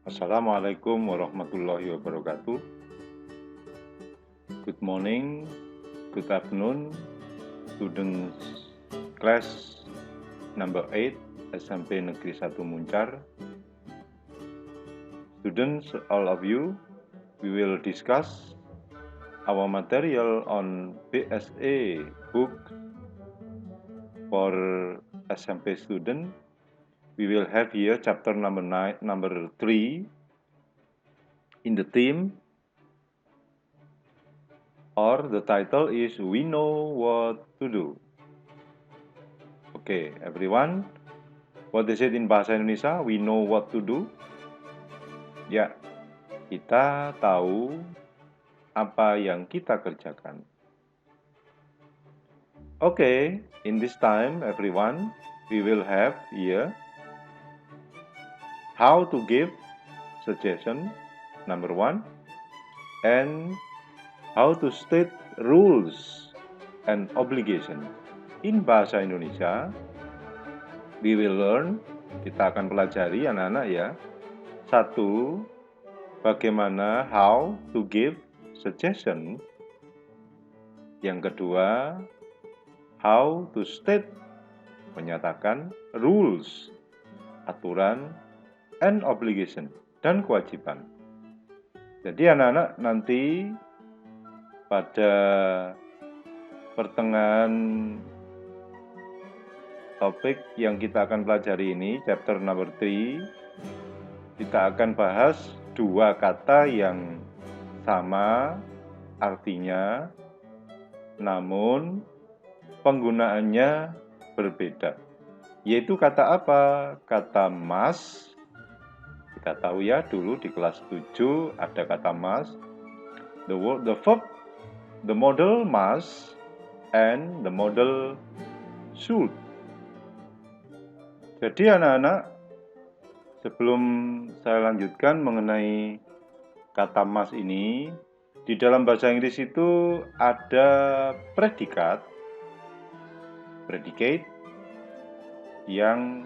Assalamualaikum warahmatullahi wabarakatuh. Good morning, good afternoon, students class number 8 SMP Negeri 1 Muncar. Students, all of you, we will discuss our material on BSA book for SMP student. We will have here chapter number 3 in the theme, or the title is We Know What to Do. Okay, everyone, what is it in bahasa Indonesia? We know what to do. Ya, kita tahu apa yang kita kerjakan. Okay, in this time, everyone, we will have here how to give suggestion, number 1, and how to state rules and obligation. In bahasa Indonesia, we will learn, kita akan pelajari anak-anak ya. 1, bagaimana how to give suggestion. Yang kedua, how to state, menyatakan rules, aturan, and obligation, dan kewajiban. Jadi anak-anak nanti pada pertengahan topik yang kita akan pelajari ini, chapter number 3, kita akan bahas 2 kata yang sama artinya, namun penggunaannya berbeda. Yaitu kata apa? Kata must. Kita tahu ya, dulu di kelas 7 ada kata must. The verb, the model must, and the model should. Jadi anak-anak, sebelum saya lanjutkan mengenai kata must ini, di dalam bahasa Inggris itu ada predicate yang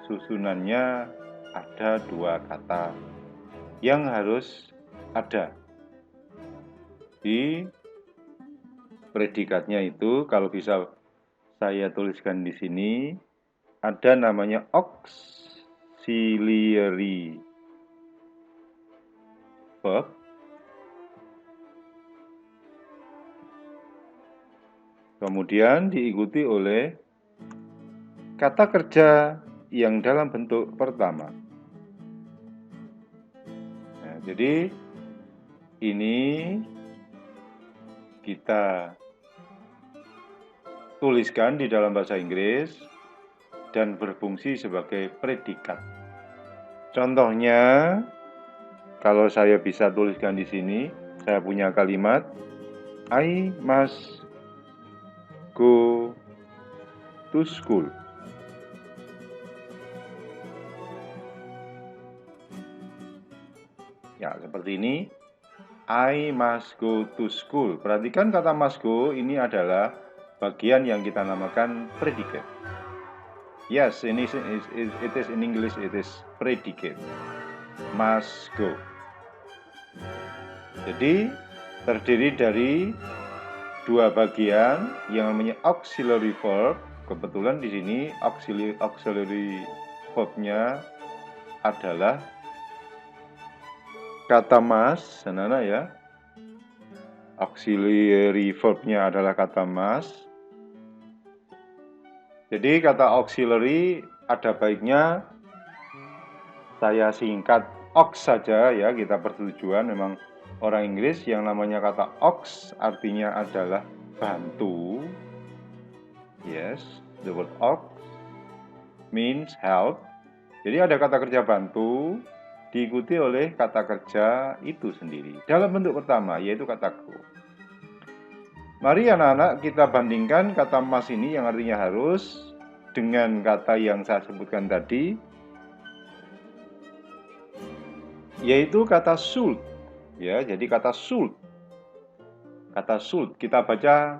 susunannya ada 2 kata yang harus ada. Di predikatnya itu, kalau bisa saya tuliskan di sini, ada namanya auxiliary verb, kemudian diikuti oleh kata kerja yang dalam bentuk pertama. Nah, jadi ini kita tuliskan di dalam bahasa Inggris dan berfungsi sebagai predikat. Contohnya, kalau saya bisa tuliskan di sini, saya punya kalimat I must go to school. Ya, seperti ini. I must go to school. Perhatikan kata must go ini adalah bagian yang kita namakan predicate. Yes, it is in English, it is predicate. Must go. Jadi terdiri dari 2 bagian yang namanya auxiliary verb. Kebetulan di sini auxiliary verb-nya adalah kata must, anak-anak ya. Auxiliary verb-nya adalah kata must. Jadi kata auxiliary ada baiknya saya singkat aux saja ya, kita persetujuan memang orang Inggris yang namanya kata aux artinya adalah bantu. Yes, the word aux means help. Jadi ada kata kerja bantu diikuti oleh kata kerja itu sendiri dalam bentuk pertama, yaitu kata go. Mari anak-anak kita bandingkan kata must ini yang artinya harus dengan kata yang saya sebutkan tadi, yaitu kata should. Ya, jadi kata should. Kata should kita baca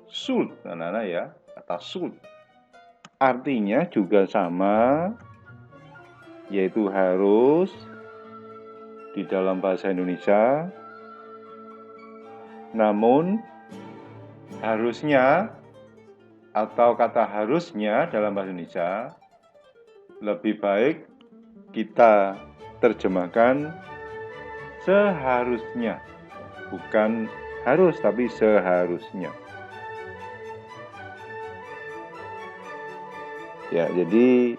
should, anak-anak ya. Kata should artinya juga sama, yaitu harus di dalam bahasa Indonesia. Namun, harusnya atau kata harusnya dalam bahasa Indonesia lebih baik kita terjemahkan seharusnya. Bukan harus, tapi seharusnya. Ya, jadi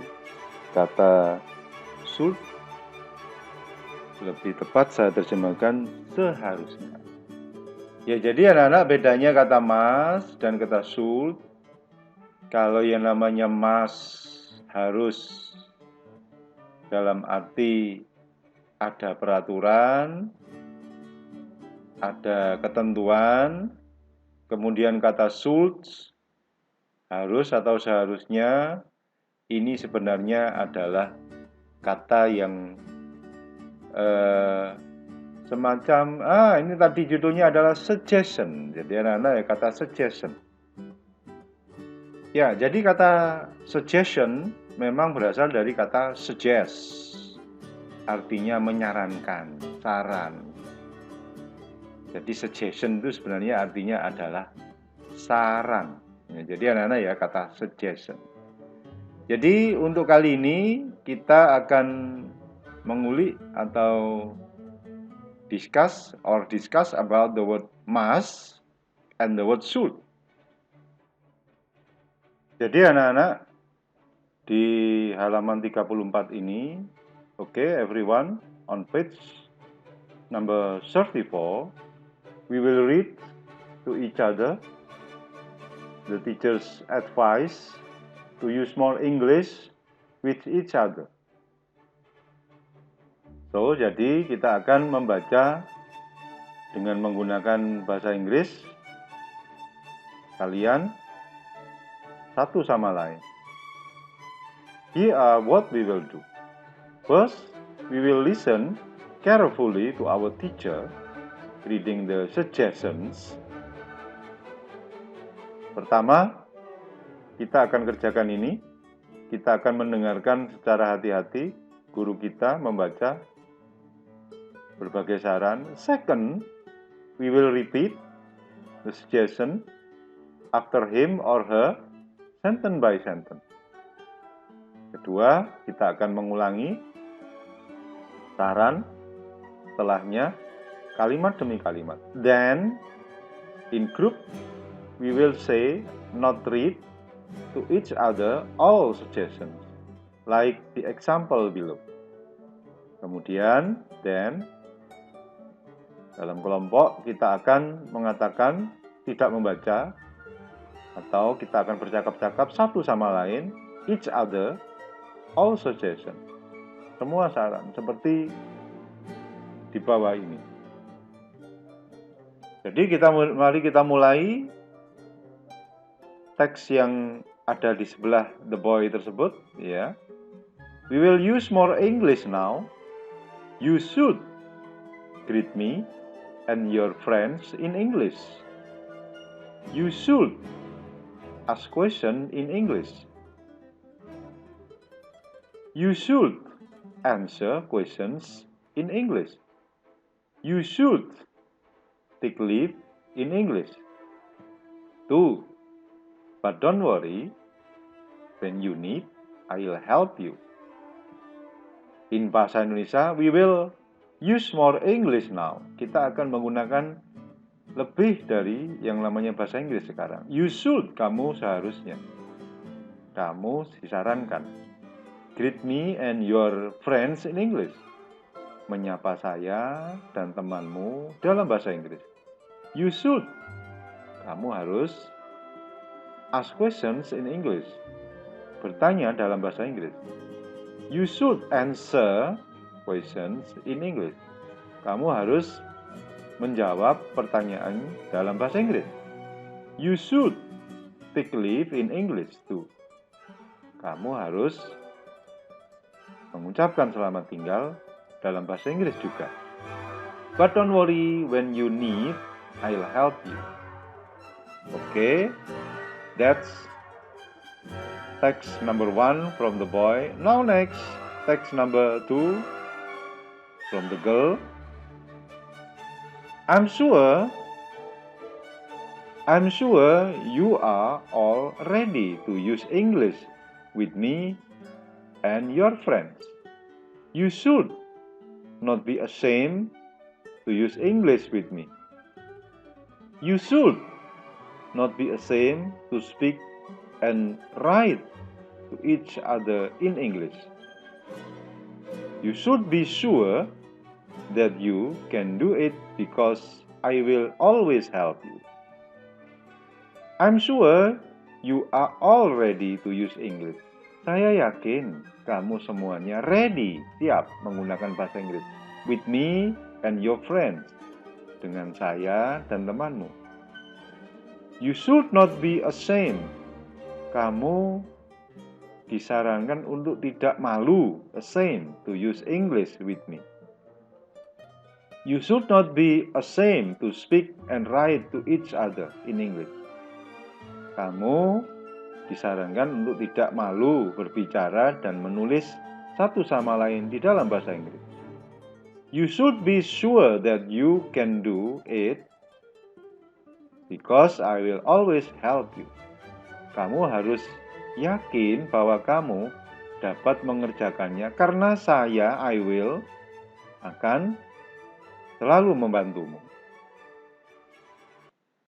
kata should lebih tepat saya terjemahkan seharusnya. Ya, jadi anak-anak bedanya kata must dan kata should. Kalau yang namanya must harus dalam arti ada peraturan, ada ketentuan, kemudian kata should harus atau seharusnya ini sebenarnya adalah kata yang semacam ini tadi judulnya adalah suggestion. Jadi anak-anak ya kata suggestion. Ya, jadi kata suggestion memang berasal dari kata suggest. Artinya menyarankan, saran. Jadi suggestion itu sebenarnya artinya adalah saran. Ya, jadi anak-anak ya kata suggestion. Jadi untuk kali ini kita akan mengulik atau discuss about the word must and the word should. Jadi anak-anak di halaman 34 ini, okay, everyone on page number 34, we will read to each other the teacher's advice to use more English with each other. So, jadi kita akan membaca dengan menggunakan bahasa Inggris kalian satu sama lain. Here are what we will do. First, we will listen carefully to our teacher reading the suggestions. Pertama, kita akan kerjakan ini. Kita akan mendengarkan secara hati-hati guru kita membaca berbagai saran. Second, we will repeat the suggestion after him or her, sentence by sentence. Kedua, kita akan mengulangi saran setelahnya kalimat demi kalimat. Then, in group, we will say, not read, to each other all suggestions, like the example below. Kemudian, then, dalam kelompok kita akan mengatakan tidak membaca atau kita akan bercakap-cakap satu sama lain, each other, all suggestions. Semua saran seperti di bawah ini. Jadi mari kita mulai teks yang ada di sebelah the boy tersebut, ya. We will use more English now. You should greet me and your friends in English. You should ask questions in English. You should answer questions in English. You should take leave in English. 2. But don't worry, when you need, I'll help you. In bahasa Indonesia, we will use more English now. Kita akan menggunakan lebih dari yang namanya bahasa Inggris sekarang. You should, kamu seharusnya. Kamu disarankan. Greet me and your friends in English. Menyapa saya dan temanmu dalam bahasa Inggris. You should, kamu harus ask questions in English. Bertanya dalam bahasa Inggris. You should answer questions in English. Kamu harus menjawab pertanyaan dalam bahasa Inggris. You should take leave in English too. Kamu harus mengucapkan selamat tinggal dalam bahasa Inggris juga. But don't worry, when you need, I'll help you. Okay, that's text number 1 from the boy. Now next, text number 2 From the girl, I'm sure you are all ready to use English with me and your friends. You should not be ashamed to use English with me. You should not be ashamed to speak and write to each other in English. You should be sure that you can do it because I will always help you. I'm sure you are all ready to use English. Saya yakin kamu semuanya ready, siap menggunakan bahasa Inggris. With me and your friends. Dengan saya dan temanmu. You should not be ashamed. Kamu disarankan untuk tidak malu, ashamed, to use English with me. You should not be ashamed to speak and write to each other in English. Kamu disarankan untuk tidak malu berbicara dan menulis satu sama lain di dalam bahasa Inggris. You should be sure that you can do it because I will always help you. Kamu harus yakin bahwa kamu dapat mengerjakannya karena saya, I will, akan selalu membantumu.